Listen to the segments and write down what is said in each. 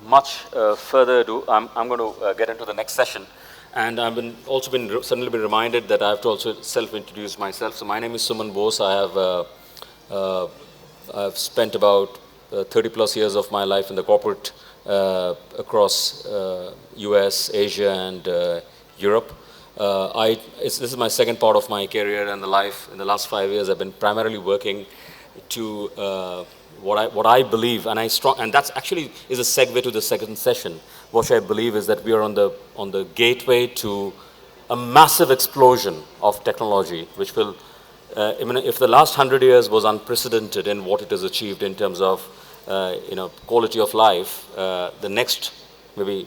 Much further ado, I'm going to get into the next session. And suddenly been reminded that I have to also self-introduce myself. So my name is Suman Bose. Uh, I've spent about 30 plus years of my life in the corporate across US, Asia, and Europe. This is my second part of my career and the life. In the last 5 years, I've been primarily working to what I believe, and that's actually is a segue to the second session. What I believe is that we are on the gateway to a massive explosion of technology, which will, if the last 100 years was unprecedented in what it has achieved in terms of, quality of life, the next maybe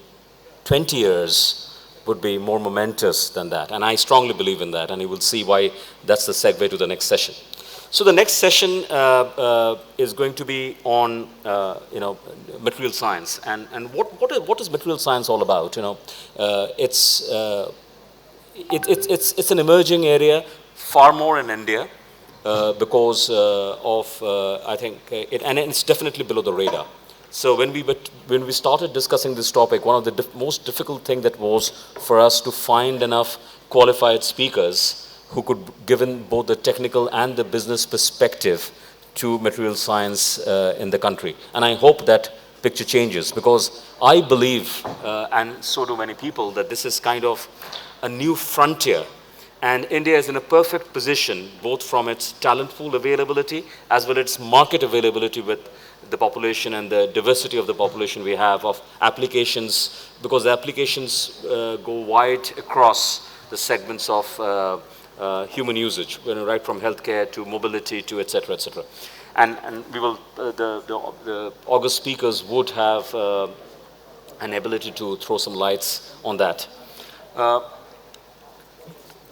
20 years would be more momentous than that. And I strongly believe in that, and you will see why that's the segue to the next session. So the next session is going to be on material science, and what is material science all about? It's an emerging area, far more in India because of I think and it's definitely below the radar. So when we started discussing this topic, one of the most difficult thing that was for us to find enough qualified speakers who could give in both the technical and the business perspective to material science in the country. And I hope that picture changes, because I believe, and so do many people, that this is kind of a new frontier. And India is in a perfect position, both from its talent pool availability as well as its market availability with the population and the diversity of the population we have of applications, because the applications go wide across the segments of human usage, right from healthcare to mobility to et cetera, et cetera. And we will, the august speakers would have an ability to throw some lights on that.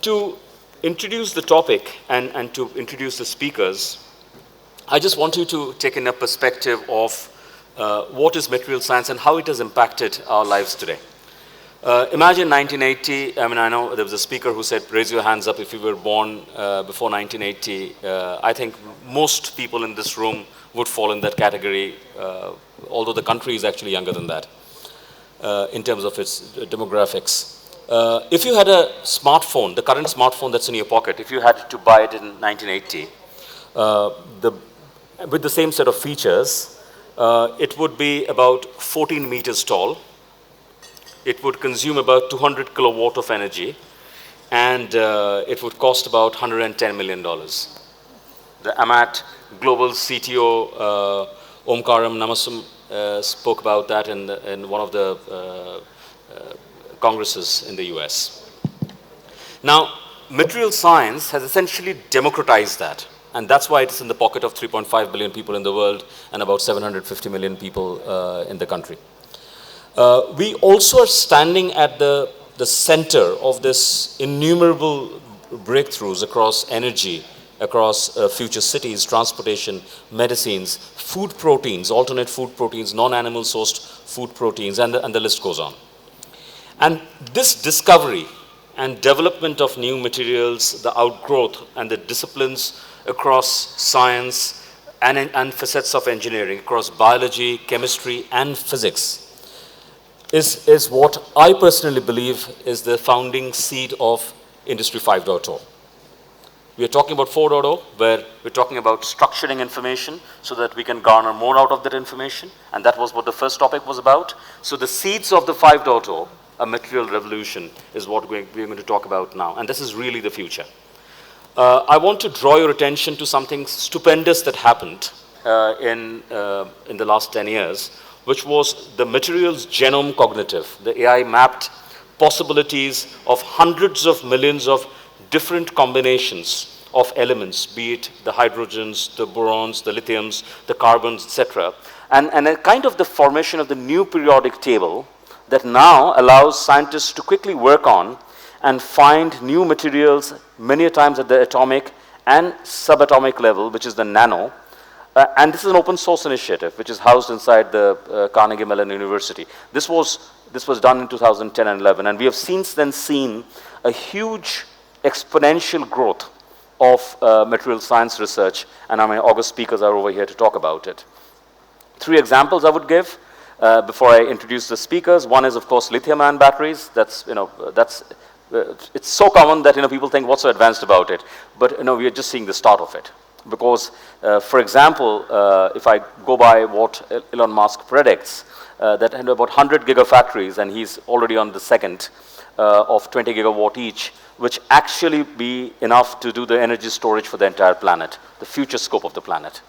To introduce the topic and to introduce the speakers, I just want you to take in a perspective of what is material science and how it has impacted our lives today. Imagine 1980, I know there was a speaker who said, raise your hands up if you were born before 1980. I think most people in this room would fall in that category, although the country is actually younger than that in terms of its demographics. If you had a smartphone, the current smartphone that's in your pocket, if you had to buy it in 1980, with the same set of features, it would be about 14 meters tall. It would consume about 200 kilowatt of energy, and it would cost about $110 million. The AMAT Global CTO, Omkaram Namasum, spoke about that in one of the congresses in the US. Now, material science has essentially democratized that, and that's why it's in the pocket of 3.5 billion people in the world and about 750 million people in the country. We also are standing at the center of this innumerable breakthroughs across energy, across future cities, transportation, medicines, food proteins, alternate food proteins, non-animal sourced food proteins, and the list goes on. And this discovery and development of new materials, the outgrowth and the disciplines across science and facets of engineering, across biology, chemistry, and physics, is what I personally believe is the founding seed of Industry 5.0. We are talking about 4.0, where we're talking about structuring information so that we can garner more out of that information, and that was what the first topic was about. So the seeds of the 5.0, a material revolution, is what we're going to talk about now, and this is really the future. I want to draw your attention to something stupendous that happened in the last 10 years, which was the materials genome cognitive. The AI mapped possibilities of hundreds of millions of different combinations of elements, be it the hydrogens, the borons, the lithiums, the carbons, etc. And a kind of the formation of the new periodic table that now allows scientists to quickly work on and find new materials many times at the atomic and subatomic level, which is the nano. And this is an open source initiative, which is housed inside the Carnegie Mellon University. This was done in 2010 and 11, and we have since then seen a huge exponential growth of material science research, and my August speakers are over here to talk about it. 3 examples I would give. Before I introduce the speakers, one is, of course, lithium-ion batteries. It's so common that, people think, what's so advanced about it? But, we are just seeing the start of it. Because, for example, if I go by what Elon Musk predicts, that about 100 gigafactories, and he's already on the second, of 20 gigawatt each, which actually be enough to do the energy storage for the entire planet, the future scope of the planet.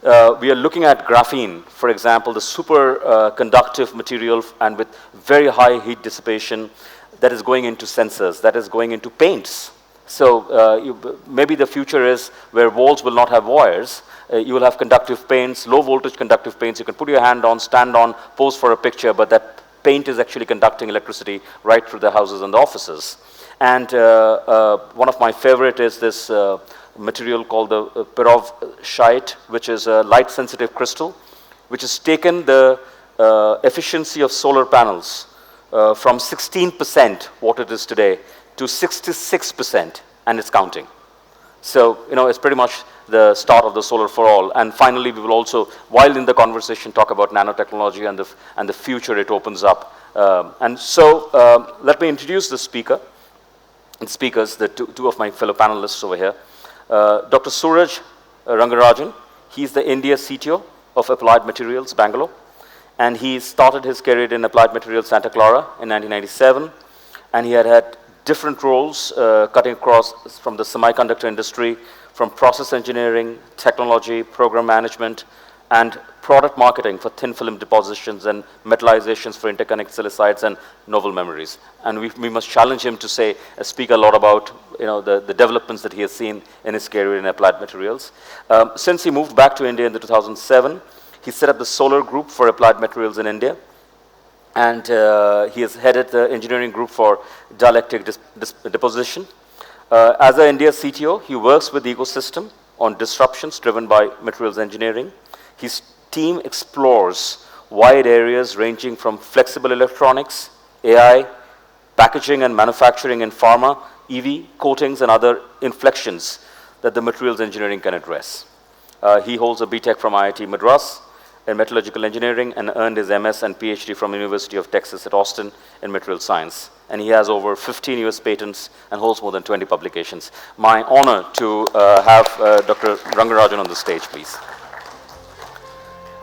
We are looking at graphene, for example, the super conductive material and with very high heat dissipation that is going into sensors, that is going into paints. So maybe the future is where walls will not have wires. You will have conductive paints, low voltage conductive paints. You can put your hand on, stand on, pose for a picture, but that paint is actually conducting electricity right through the houses and the offices. And one of my favorite is this material called the perovskite, which is a light-sensitive crystal, which has taken the efficiency of solar panels from 16%, what it is today, to 66%, and it's counting. So, it's pretty much the start of the solar for all. And finally, we will also, while in the conversation, talk about nanotechnology and the future it opens up. And so, let me introduce the speakers, the two of my fellow panelists over here. Dr. Suraj Rangarajan, he's the India CTO of Applied Materials, Bangalore. And he started his career in Applied Materials, Santa Clara in 1997. And he had different roles cutting across from the semiconductor industry, from process engineering, technology, program management, and product marketing for thin film depositions and metallizations for interconnect silicides and novel memories. And we must challenge him to speak a lot about the developments that he has seen in his career in Applied Materials. Since he moved back to India in 2007, he set up the Solar Group for Applied Materials in India. And he has headed the engineering group for dielectric deposition. As an India CTO, he works with the ecosystem on disruptions driven by materials engineering. His team explores wide areas ranging from flexible electronics, AI, packaging and manufacturing in pharma, EV, coatings, and other inflections that the materials engineering can address. He holds a BTech from IET Madras in metallurgical engineering and earned his MS and PhD from University of Texas at Austin in material science. And he has over 15 US patents and holds more than 20 publications. My honor to have Dr. Rangarajan on the stage, please.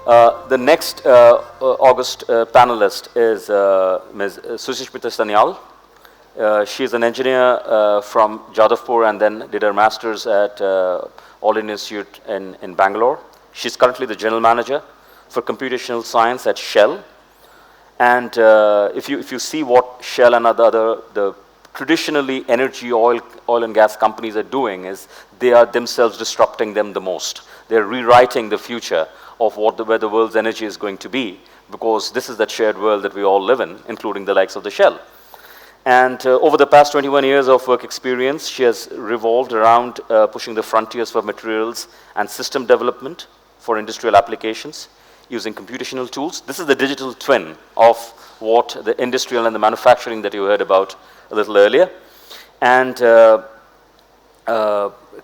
The next August panelist is Ms. Sushmita Sanyal. She is an engineer from Jadavpur and then did her master's at All India Institute in Bangalore. She's currently the general manager for computational science at Shell. And if you see what Shell and the traditionally energy, oil and gas companies are doing is they are themselves disrupting them the most. They're rewriting the future of where the world's energy is going to be, because this is that shared world that we all live in, including the likes of the Shell. And over the past 21 years of work experience, she has revolved around pushing the frontiers for materials and system development for industrial applications using computational tools. This is the digital twin of what the industrial and the manufacturing that you heard about a little earlier. And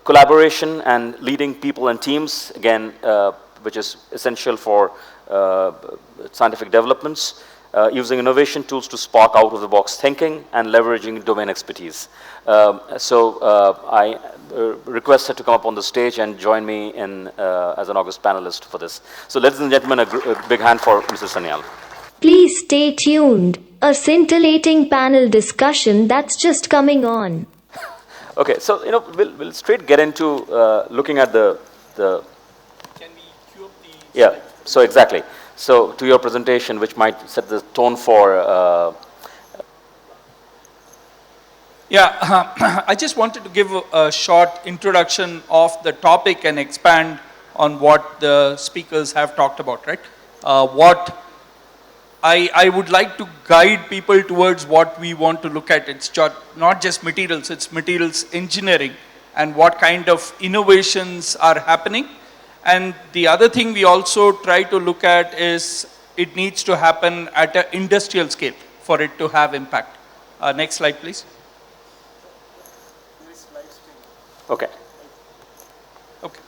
collaboration and leading people and teams, again, which is essential for scientific developments, using innovation tools to spark out-of-the-box thinking and leveraging domain expertise. I request her to come up on the stage and join me as an August panelist for this. So ladies and gentlemen, a big hand for Mrs. Sanyal. Please stay tuned. A scintillating panel discussion that's just coming on. Okay, so we'll straight get into looking at the. Can we cue up the? Yeah. So exactly. So to your presentation, which might set the tone for. I just wanted to give a short introduction of the topic and expand on what the speakers have talked about, right? What I would like to guide people towards what we want to look at. It's not just materials, it's materials engineering and what kind of innovations are happening. And the other thing we also try to look at is it needs to happen at an industrial scale for it to have impact. Next slide, please. Okay. Okay.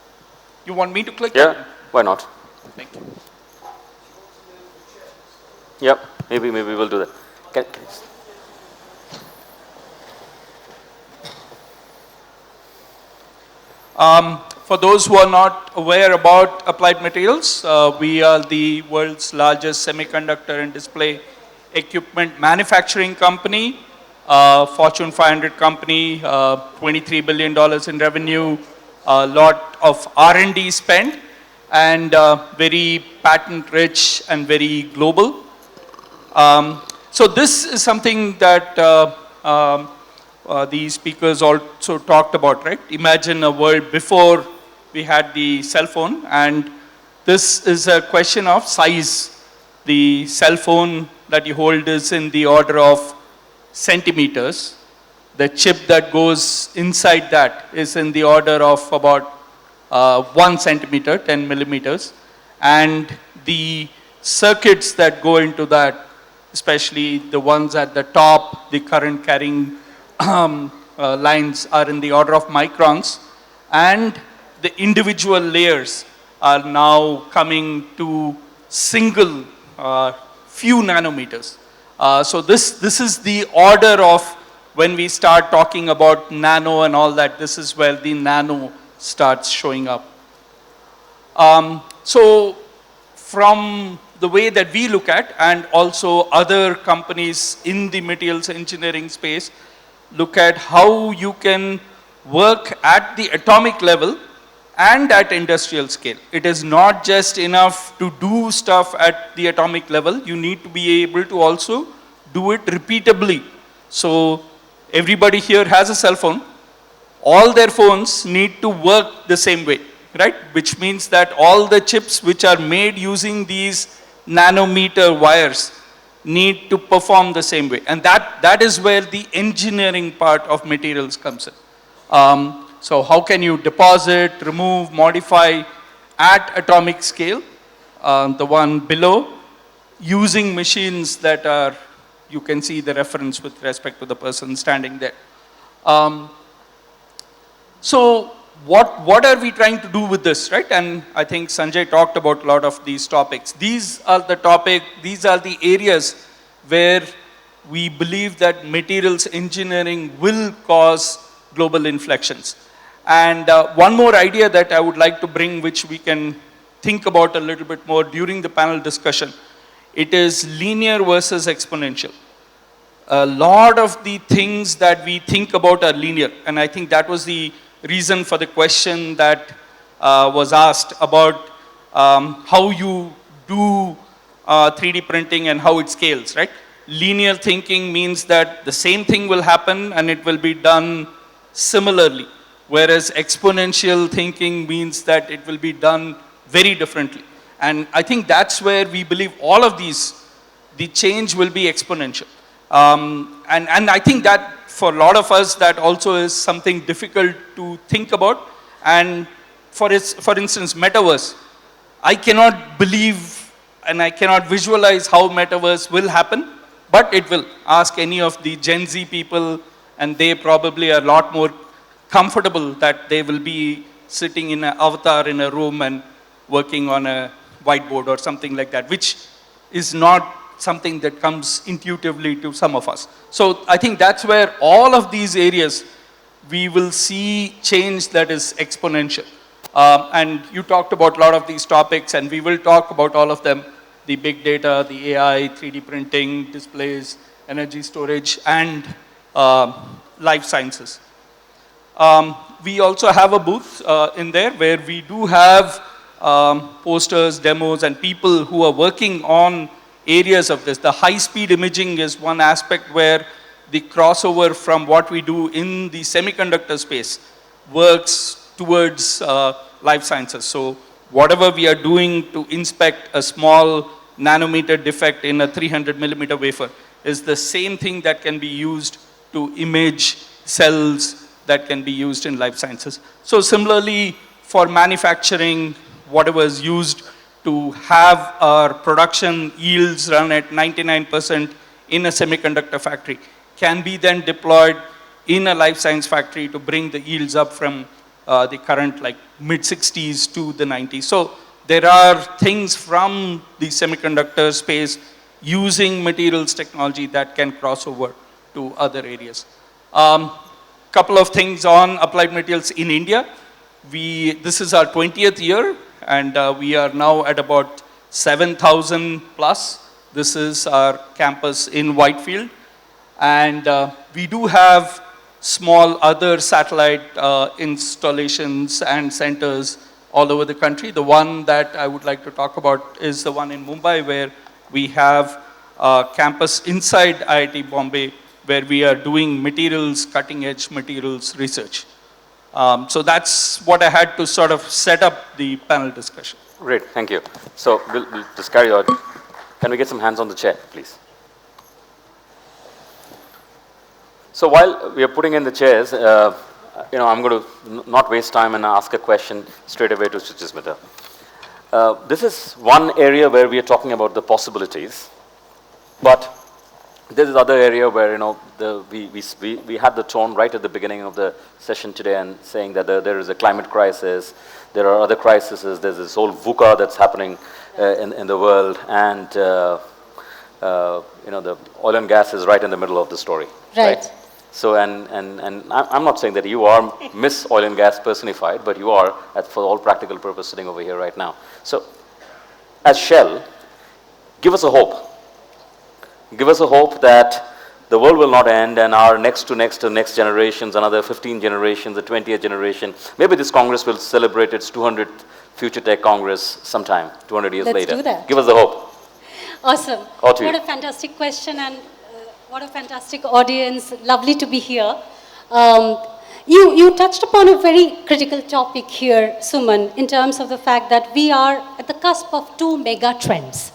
You want me to click? Yeah, why not? Thank you. Yep, maybe we'll do that. Can For those who are not aware about Applied Materials, we are the world's largest semiconductor and display equipment manufacturing company, Fortune 500 company, $23 billion in revenue, a lot of R&D spend, and very patent rich and very global. So this is something that the speakers also talked about, right? Imagine a world before we had the cell phone, and this is a question of size. The cell phone that you hold is in the order of centimeters. The chip that goes inside that is in the order of about 1 centimeter, 10 millimeters. And the circuits that go into that, especially the ones at the top, the current carrying lines are in the order of microns, and the individual layers are now coming to single few nanometers. So this is the order of when we start talking about nano and all that, this is where the nano starts showing up. So from the way that we look at, and also other companies in the materials engineering space, look at how you can work at the atomic level and at industrial scale. It is not just enough to do stuff at the atomic level. You need to be able to also do it repeatably. So everybody here has a cell phone. All their phones need to work the same way, right? Which means that all the chips which are made using these nanometer wires need to perform the same way. And that is where the engineering part of materials comes in. So how can you deposit, remove, modify at atomic scale, the one below, using machines that are, you can see the reference with respect to the person standing there. So what are we trying to do with this, right? And I think Sanjay talked about a lot of these topics. These are the areas where we believe that materials engineering will cause global inflections. And one more idea that I would like to bring, which we can think about a little bit more during the panel discussion, it is linear versus exponential. A lot of the things that we think about are linear, and I think that was the reason for the question that was asked about how you do 3D printing and how it scales, right? Linear thinking means that the same thing will happen and it will be done similarly, whereas exponential thinking means that it will be done very differently. And I think that's where we believe all of these, the change will be exponential. And I think that for a lot of us, that also is something difficult to think about. And for instance, metaverse, I cannot believe and I cannot visualize how metaverse will happen, but it will. Ask any of the Gen Z people, and they probably are a lot more comfortable that they will be sitting in an avatar in a room and working on a whiteboard or something like that, which is not something that comes intuitively to some of us. So I think that's where all of these areas we will see change that is exponential. And you talked about a lot of these topics, and we will talk about all of them: the big data, the AI, 3D printing, displays, energy storage, and life sciences. We also have a booth in there where we do have posters, demos, and people who are working on areas of this. The high-speed imaging is one aspect where the crossover from what we do in the semiconductor space works towards life sciences. So whatever we are doing to inspect a small nanometer defect in a 300 millimeter wafer is the same thing that can be used to image cells that can be used in life sciences. So similarly, for manufacturing, whatever is used to have our production yields run at 99% in a semiconductor factory can be then deployed in a life science factory to bring the yields up from the current like mid 60s to the 90s. So there are things from the semiconductor space using materials technology that can cross over to other areas. Couple of things on applied materials in India. This is our 20th year, and we are now at about 7,000 plus. This is our campus in Whitefield. And we do have small other satellite installations and centers all over the country. The one that I would like to talk about is the one in Mumbai, where we have a campus inside IIT Bombay, where we are doing materials, cutting edge materials research. So that's what I had to sort of set up the panel discussion. Great, thank you. So we'll just carry on. Can we get some hands on the chair, please? So while we are putting in the chairs, I'm going to not waste time and ask a question straight away to Suchismita. This is one area where we are talking about the possibilities, but there is other area where we had the tone right at the beginning of the session today and saying that there is a climate crisis, there are other crises, there's this whole VUCA that's happening in the world, and the oil and gas is right in the middle of the story. Right. So, and I'm not saying that you are Miss Oil and Gas personified, but you are, for all practical purpose, sitting over here right now. So, as Shell, give us a hope. Give us a hope that the world will not end, and our next generations, another 15 generations, the 20th generation, maybe this Congress will celebrate its 200th Future Tech Congress sometime, 200 years later. Let's do that. Give us the hope. Awesome. What a fantastic question, and what a fantastic audience. Lovely to be here. You touched upon a very critical topic here, Suman, in terms of the fact that we are at the cusp of two mega trends.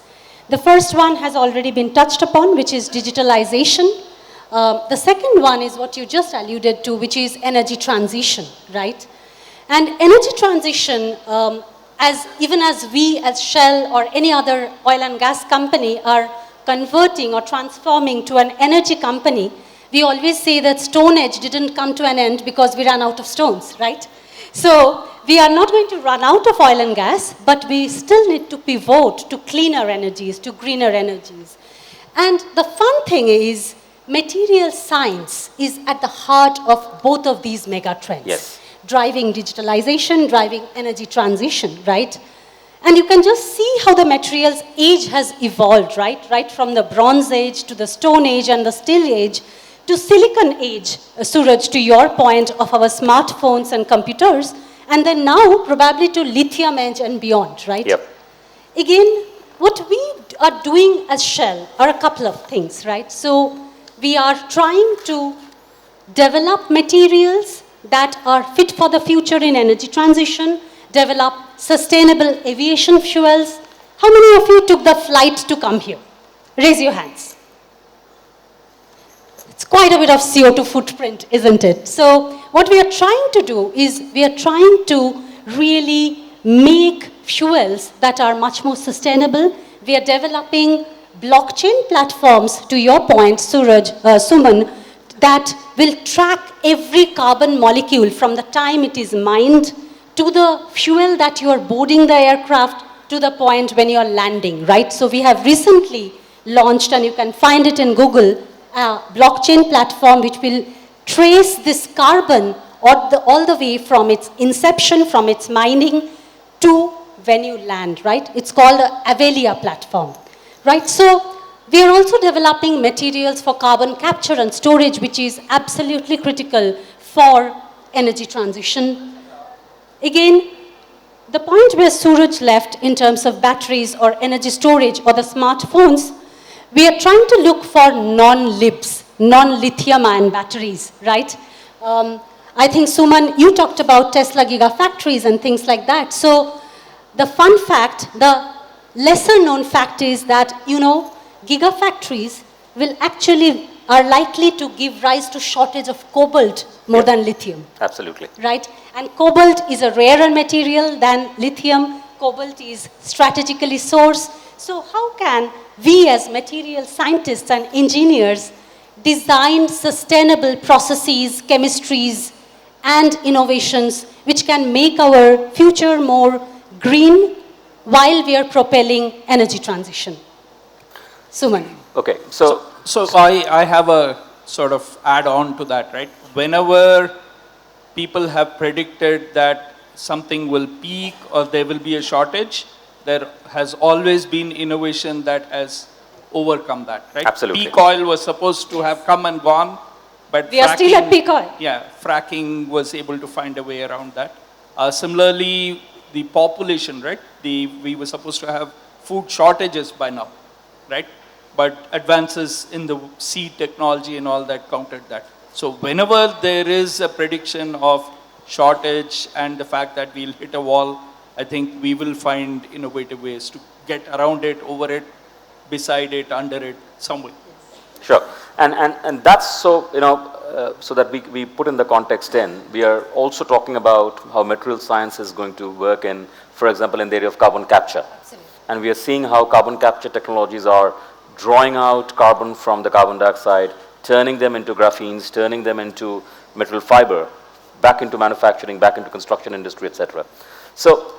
The first one has already been touched upon, which is digitalization. The second one is what you just alluded to, which is energy transition, right? And energy transition, even as we as Shell or any other oil and gas company are converting or transforming to an energy company, we always say that Stone Age didn't come to an end because we ran out of stones, right? So we are not going to run out of oil and gas, but we still need to pivot to cleaner energies, to greener energies. And the fun thing is, material science is at the heart of both of these mega trends. Yes. Driving digitalization, driving energy transition, right? And you can just see how the materials age has evolved, right? Right from the Bronze Age to the Stone Age and the Steel Age to Silicon Age, Suraj, to your point of our smartphones and computers, and then now probably to Lithium Age and beyond, right? Yep. Again, what we are doing as Shell are a couple of things, right? So we are trying to develop materials that are fit for the future in energy transition, develop sustainable aviation fuels. How many of you took the flight to come here? Raise your hands. It's quite a bit of CO2 footprint, isn't it? So what we are trying to do is we are trying to really make fuels that are much more sustainable. We are developing blockchain platforms, to your point, Suraj, Suman, that will track every carbon molecule from the time it is mined to the fuel that you are boarding the aircraft to the point when you are landing, right? So we have recently launched, and you can find it in Google, a blockchain platform which will trace this carbon all the way from its inception, from its mining to when you land, right? It's called the Avelia platform, right? So we are also developing materials for carbon capture and storage, which is absolutely critical for energy transition. Again, the point where Suraj left in terms of batteries or energy storage or the smartphones, we are trying to look for non-LIBs, non-lithium ion batteries, right? I think, Suman, you talked about Tesla gigafactories and things like that. So the fun fact, the lesser known fact is that, gigafactories are likely to give rise to shortage of cobalt more than lithium. Absolutely. Right? And cobalt is a rarer material than lithium. Cobalt is strategically sourced. So how can we as material scientists and engineers design sustainable processes, chemistries, and innovations which can make our future more green while we are propelling energy transition? Suman. Okay, so So I have a sort of add on to that, right? Whenever people have predicted that something will peak or there will be a shortage, there has always been innovation that has overcome that, right? Absolutely. Peak oil was supposed to have come and gone, but We are still at peak oil. Yeah, fracking was able to find a way around that. Similarly, the population, right? We were supposed to have food shortages by now, right? But advances in the seed technology and all that countered that. So whenever there is a prediction of shortage and the fact that we'll hit a wall, I think we will find innovative ways to get around it, over it, beside it, under it, some way. sure. And that's so, so that we put in the context in, we are also talking about how material science is going to work in, for example, in the area of carbon capture. Absolutely. And we are seeing how carbon capture technologies are drawing out carbon from the carbon dioxide, turning them into graphenes, turning them into material fiber, back into manufacturing, back into construction industry, etc. So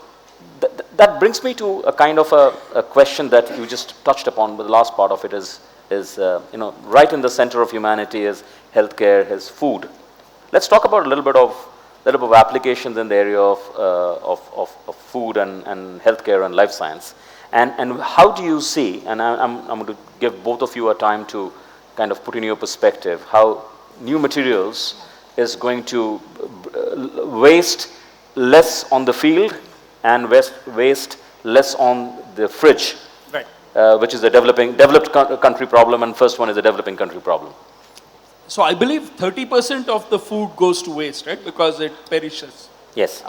that brings me to a kind of a question that you just touched upon, but the last part of it is right in the center of humanity is healthcare, is food. Let's talk about a little bit of applications in the area of food and healthcare and life science. And how do you see, and I'm going to give both of you a time to kind of put in your perspective, how new materials is going to waste less on the field and waste less on the fridge, Right. which is a developed country problem, and first one is a developing country problem. So I believe 30% of the food goes to waste, right? Because it perishes. Yes.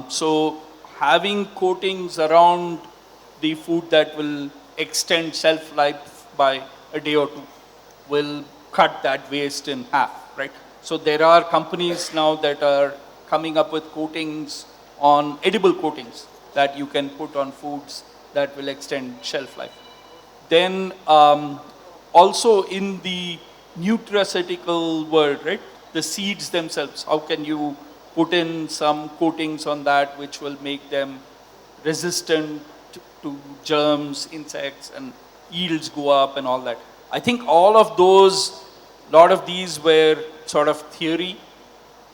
So having coatings around the food that will extend shelf life by a day or two will cut that waste in half, right? So there are companies now that are coming up with coatings on edible coatings that you can put on foods that will extend shelf life. Then also in the nutraceutical world, right? The seeds themselves, how can you put in some coatings on that which will make them resistant to germs, insects, and yields go up and all that. I think all of those, lot of these were sort of theory.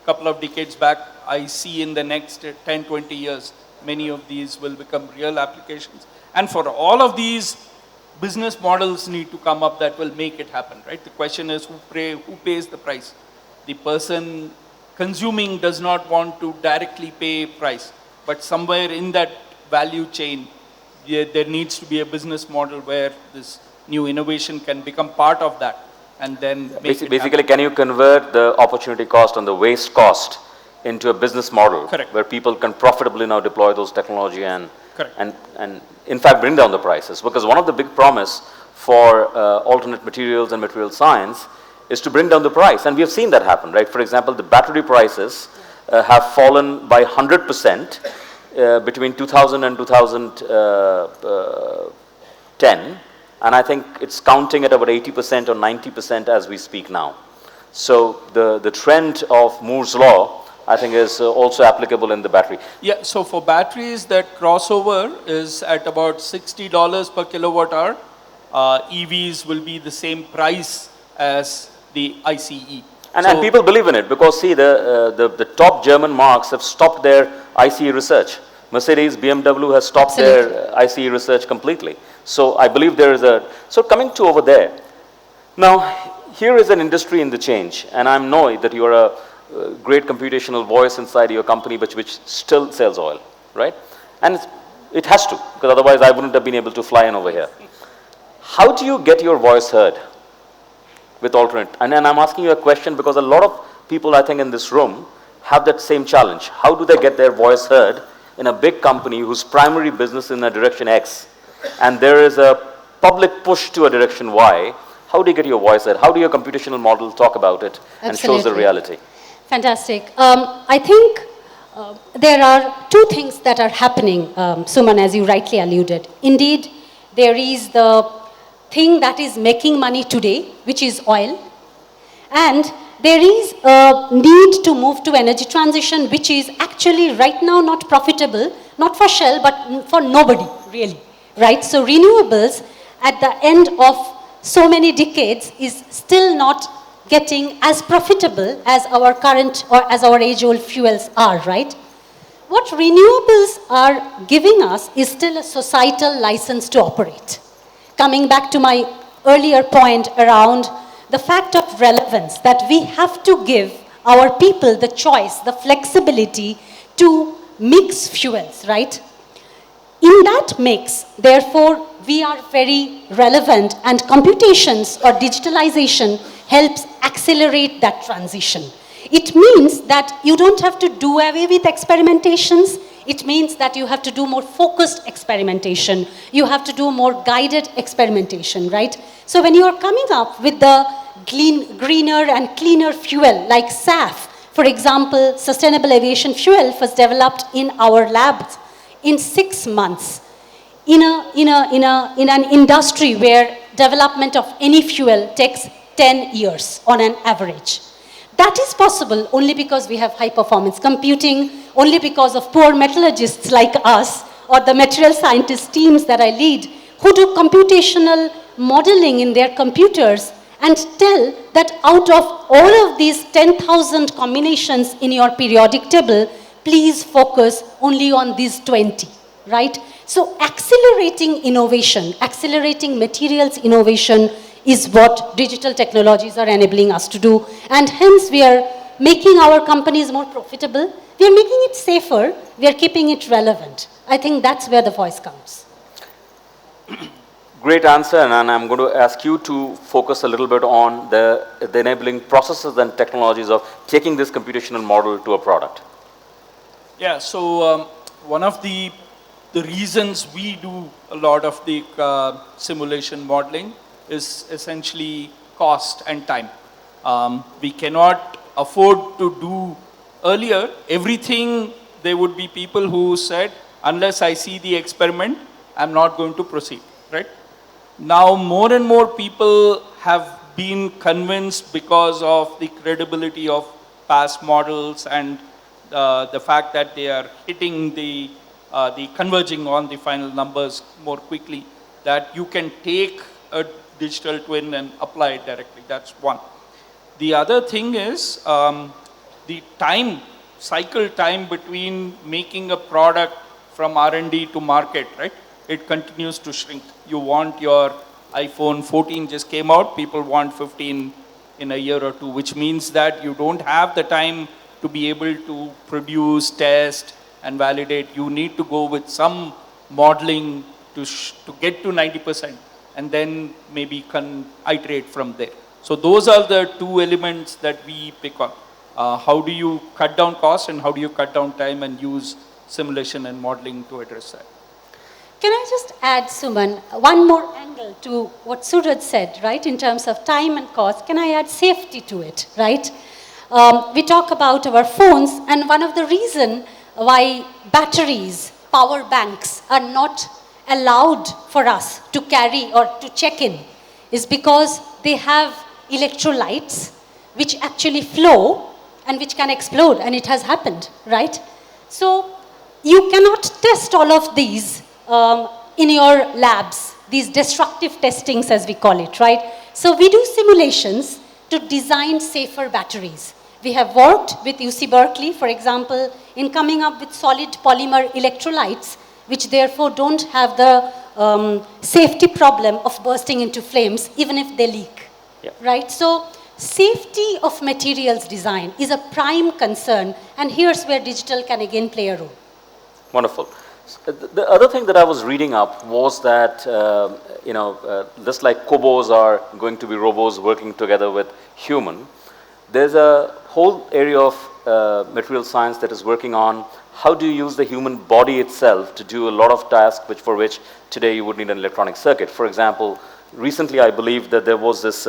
A couple of decades back, I see in the next 10, 20 years, many of these will become real applications. And for all of these, business models need to come up that will make it happen, right? The question is who pays the price? The person consuming does not want to directly pay price, but somewhere in that value chain, there needs to be a business model where this new innovation can become part of that and then make it Basically, happen. can you convert the opportunity cost and the waste cost into a business model? Correct. Where people can profitably now deploy those technology and Correct. and in fact bring down the prices? Because one of the big promise for alternate materials and material science is to bring down the price, and we have seen that happen, right? For example, the battery prices have fallen by 100% between 2000 and 2010, and I think it's counting at about 80% or 90% as we speak now. So the trend of Moore's law, I think, is also applicable in the battery. Yeah, so for batteries, that crossover is at about $60 per kilowatt hour. EVs will be the same price as the ICE. And people believe in it because, see, the top German marques have stopped their ICE research. Mercedes, BMW has stopped their ICE research completely. So I believe there is so coming to over there. Now, here is an industry in the change, and I know that you are a great computational voice inside your company which still sells oil, right? And it has to, because otherwise I wouldn't have been able to fly in over here. How do you get your voice heard with alternate? And I'm asking you a question because a lot of people, I think, in this room have that same challenge. How do they get their voice heard in a big company whose primary business is in a direction X, and there is a public push to a direction Y? How do you get your voice heard? How do your computational model talk about it and shows the reality? Fantastic. I think there are two things that are happening, Suman, as you rightly alluded. Indeed, there is the thing that is making money today, which is oil. And there is a need to move to energy transition, which is actually right now not profitable, not for Shell, but for nobody, really. Right? So renewables, at the end of so many decades is still not getting as profitable as our current or as our age-old fuels are, right? What renewables are giving us is still a societal license to operate. Coming back to my earlier point around the fact of relevance, that we have to give our people the choice, the flexibility to mix fuels, right? In that mix, therefore, we are very relevant, and computations or digitalization helps accelerate that transition. It means that you don't have to do away with experimentations. It means that you have to do more focused experimentation. You have to do more guided experimentation, right? So when you are coming up with the greener and cleaner fuel like SAF, for example, sustainable aviation fuel was developed in our labs in 6 months. In an industry where development of any fuel takes 10 years on an average. That is possible only because we have high performance computing, only because of poor metallurgists like us, or the material scientist teams that I lead, who do computational modeling in their computers and tell that out of all of these 10,000 combinations in your periodic table, please focus only on these 20, right? So accelerating innovation, accelerating materials innovation is what digital technologies are enabling us to do. And hence we are making our companies more profitable. We are making it safer. We are keeping it relevant. I think that's where the voice counts. Great answer, and I'm going to ask you to focus a little bit on the enabling processes and technologies of taking this computational model to a product. Yeah, so one of the reasons we do a lot of the simulation modeling is essentially cost and time. We cannot afford to do earlier everything. There would be people who said, unless I see the experiment, I'm not going to proceed, right? Now more and more people have been convinced because of the credibility of past models and the fact that they are hitting the converging on the final numbers more quickly, that you can take a digital twin and apply it directly. That's one. The other thing is the cycle time between making a product from R&D to market, right? It continues to shrink. You want your iPhone 14 just came out, people want 15 in a year or two, which means that you don't have the time to be able to produce, test, and validate. You need to go with some modeling to get to 90%, and then maybe iterate from there. So those are the two elements that we pick on. How do you cut down cost, and how do you cut down time and use simulation and modeling to address that? Can I just add, Suman, one more angle to what Suraj said, right, in terms of time and cost? Can I add safety to it, right? We talk about our phones, and one of the reasons why batteries, power banks are not allowed for us to carry or to check in is because they have electrolytes which actually flow and which can explode, and it has happened, right? So you cannot test all of these in your labs, these destructive testings as we call it, right? So we do simulations to design safer batteries. We have worked with UC Berkeley, for example, in coming up with solid polymer electrolytes, which therefore don't have the safety problem of bursting into flames, even if they leak, right? So safety of materials design is a prime concern, and here's where digital can again play a role. Wonderful. The other thing that I was reading up was that, just like Cobos are going to be robots working together with human, there's a whole area of material science that is working on how do you use the human body itself to do a lot of tasks for which today you would need an electronic circuit. For example, recently I believe that there was this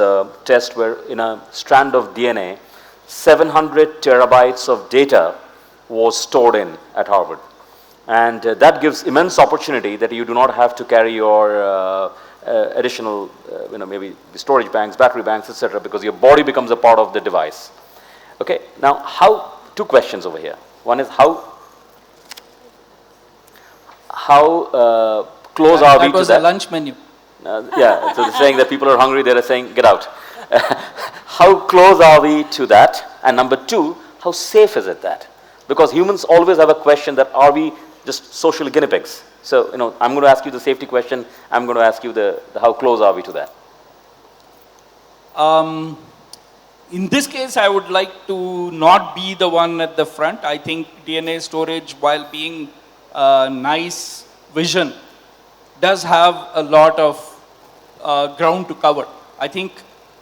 test where in a strand of DNA, 700 terabytes of data was stored in at Harvard. And that gives immense opportunity that you do not have to carry your additional, maybe the storage banks, battery banks, etc., because your body becomes a part of the device. Okay, now two questions over here. One is how close are we to that? That was the lunch menu. Yeah, so they're saying that people are hungry, they're saying, get out. How close are we to that? And number two, how safe is it that? Because humans always have a question that are we just social guinea pigs? So, I'm going to ask you the safety question. I'm going to ask you the how close are we to that? In this case, I would like to not be the one at the front. I think DNA storage, while being a nice vision, does have a lot of ground to cover. I think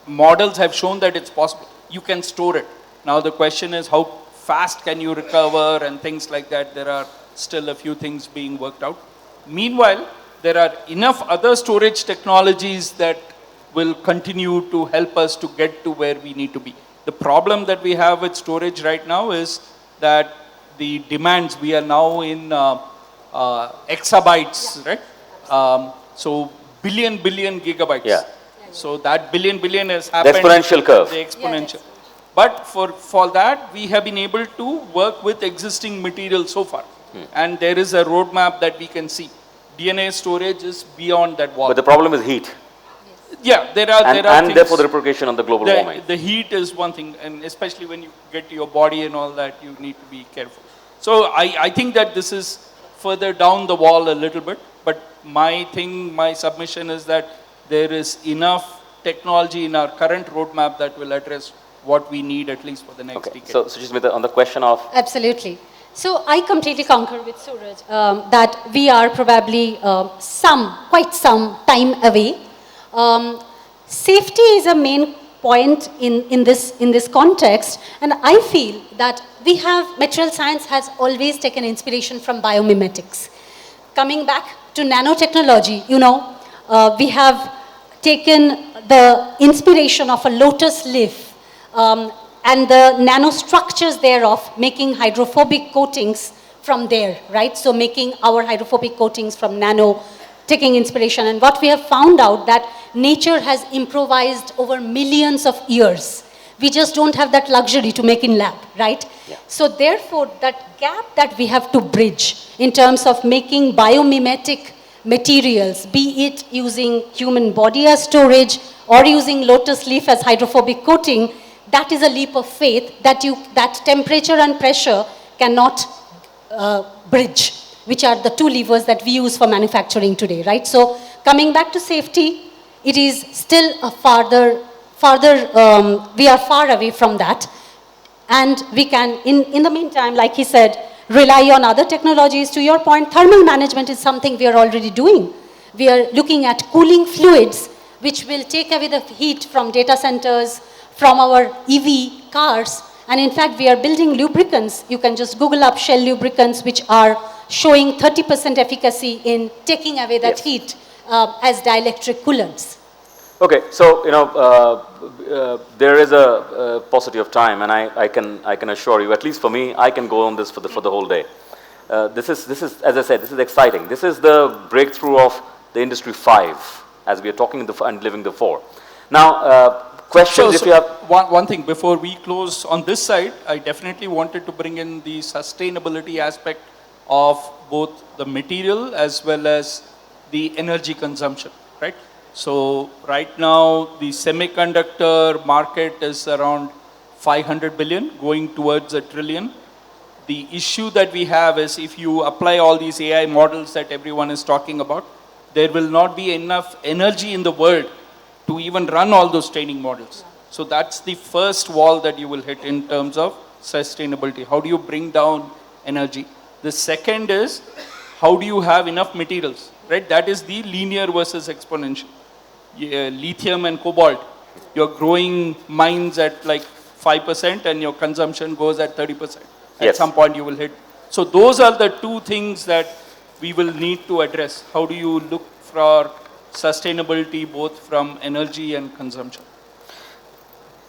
models have shown that it's possible. You can store it. Now the question is how fast can you recover and things like that. There are still a few things being worked out. Meanwhile, there are enough other storage technologies that will continue to help us to get to where we need to be. The problem that we have with storage right now is that the demands, we are now in exabytes, right? So billion gigabytes. Yeah. So that billion has happened. The exponential curve. The exponential. But for that, we have been able to work with existing materials so far. And there is a roadmap that we can see. DNA storage is beyond that wall. But the problem is heat. Yeah, there are And things, therefore the repercussion on the global warming. The heat is one thing, and especially when you get to your body and all that, you need to be careful. So I think that this is further down the wall a little bit, but my submission is that there is enough technology in our current roadmap that will address what we need at least for the next decade. So Sushmita, on the question of... Absolutely. So I completely concur with Suraj that we are probably quite some time away. Safety is a main point in this context, and I feel that material science has always taken inspiration from biomimetics. Coming back to nanotechnology, we have taken the inspiration of a lotus leaf and the nanostructures thereof, making hydrophobic coatings from there, right? So making our hydrophobic coatings from nano, taking inspiration. And what we have found out that nature has improvised over millions of years. We just don't have that luxury to make in lab, right? Yeah. So therefore, that gap that we have to bridge in terms of making biomimetic materials, be it using human body as storage or using lotus leaf as hydrophobic coating, that is a leap of faith that temperature and pressure cannot bridge, which are the two levers that we use for manufacturing today, right? So coming back to safety, it is still a we are far away from that. And we can, in the meantime, like he said, rely on other technologies. To your point, thermal management is something we are already doing. We are looking at cooling fluids, which will take away the heat from data centers, from our EV cars. And in fact, we are building lubricants. You can just Google up Shell lubricants, which are showing 30% efficacy in taking away that heat as dielectric coolants. Okay, so there is a paucity of time, and I can assure you, at least for me, I can go on this for the whole day. This is as I said, this is exciting. This is the breakthrough of the Industry 5, as we are talking and living the 4. Now, questions if you have... One thing before we close on this side, I definitely wanted to bring in the sustainability aspect of both the material as well as the energy consumption, right? So right now the semiconductor market is around 500 billion, going towards $1 trillion. The issue that we have is if you apply all these AI models that everyone is talking about, there will not be enough energy in the world to even run all those training models. So that's the first wall that you will hit in terms of sustainability. How do you bring down energy? The second is, how do you have enough materials, right? That is the linear versus exponential. Lithium and cobalt, you're growing mines at like 5% and your consumption goes at 30%. At some point you will hit. So those are the two things that we will need to address. How do you look for sustainability both from energy and consumption?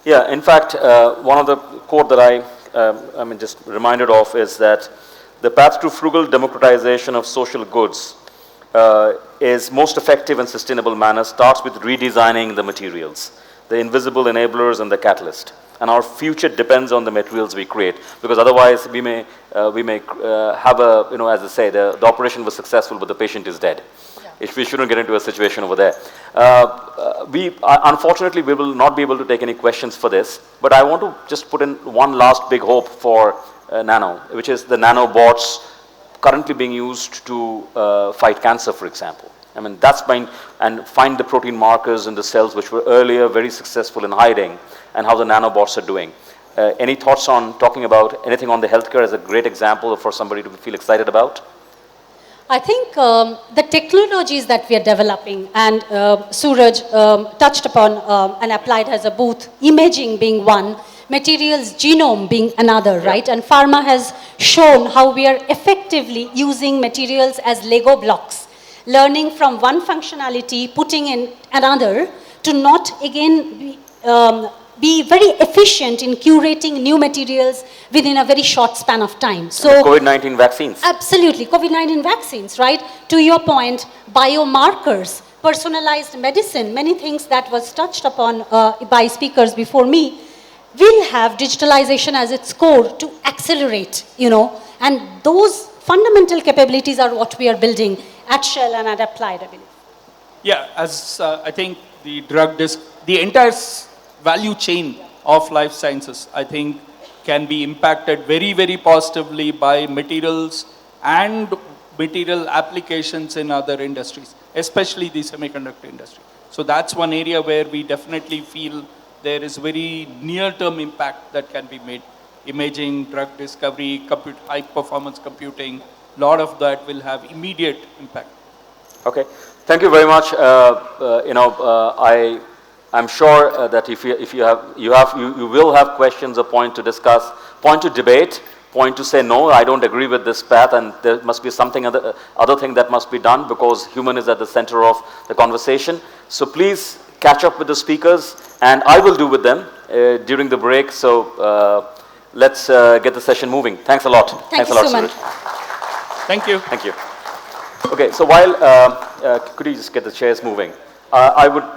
Yeah, in fact, one of the quote that I just reminded of is that the path to frugal democratization of social goods is most effective and sustainable manner starts with redesigning the materials, the invisible enablers and the catalyst. And our future depends on the materials we create, because otherwise we may have a, as I say, the operation was successful, but the patient is dead. Yeah. We shouldn't get into a situation over there. Unfortunately, we will not be able to take any questions for this, but I want to just put in one last big hope for Nano, which is the nanobots currently being used to fight cancer, for example. I mean, that's been, and find the protein markers in the cells which were earlier very successful in hiding, and how the nanobots are doing. Any thoughts on talking about anything on the healthcare as a great example for somebody to feel excited about? I think the technologies that we are developing, and Suraj touched upon and applied as a booth, imaging being one, materials genome being another, right? And pharma has shown how we are effectively using materials as Lego blocks, learning from one functionality, putting in another, to not again be very efficient in curating new materials within a very short span of time. So COVID-19 vaccines. Absolutely, COVID-19 vaccines, right? To your point, biomarkers, personalized medicine, many things that was touched upon by speakers before me, will have digitalization as its core to accelerate, and those fundamental capabilities are what we are building at Shell and at Applied, I believe. Yeah, as I think the entire value chain of life sciences, I think, can be impacted very, very positively by materials and material applications in other industries, especially the semiconductor industry. So that's one area where we definitely feel there is very near-term impact that can be made. Imaging, drug discovery, high-performance computing, a lot of that will have immediate impact. Okay, thank you very much. I'm sure that if you will have questions or point to discuss, point to debate, point to say no, I don't agree with this path, and there must be something other thing that must be done, because human is at the center of the conversation. So please catch up with the speakers, and I will do with them during the break. So let's get the session moving. Thanks a lot. Thanks a lot, so much. Thank you. Thank you. Okay, so while could you just get the chairs moving? I would